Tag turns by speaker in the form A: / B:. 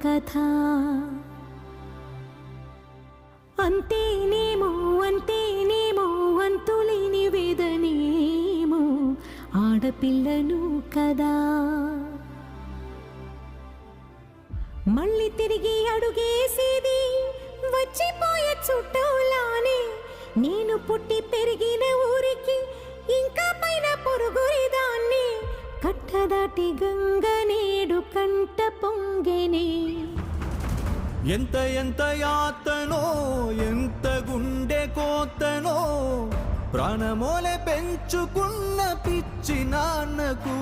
A: కథ. అంతేనేమో అంతేనేమో అంతులేని వేదనేమో ఆడపిల్లను కదా. మళ్ళీ తిరిగి అడుగేసేది వచ్చిపోయే చుట్టూలానే. నేను పుట్టి పెరిగిన ఊరికి ఇంకా పైన పొరుగురిదాన్ని. కట్టదాటి గంగ నేడు కంట పొంగెనే.
B: ఎంత ఎంత యాతనో ఎంత గుండె కోతనో ప్రాణమోలే పెంచుకున్న పిచ్చి నాన్నకు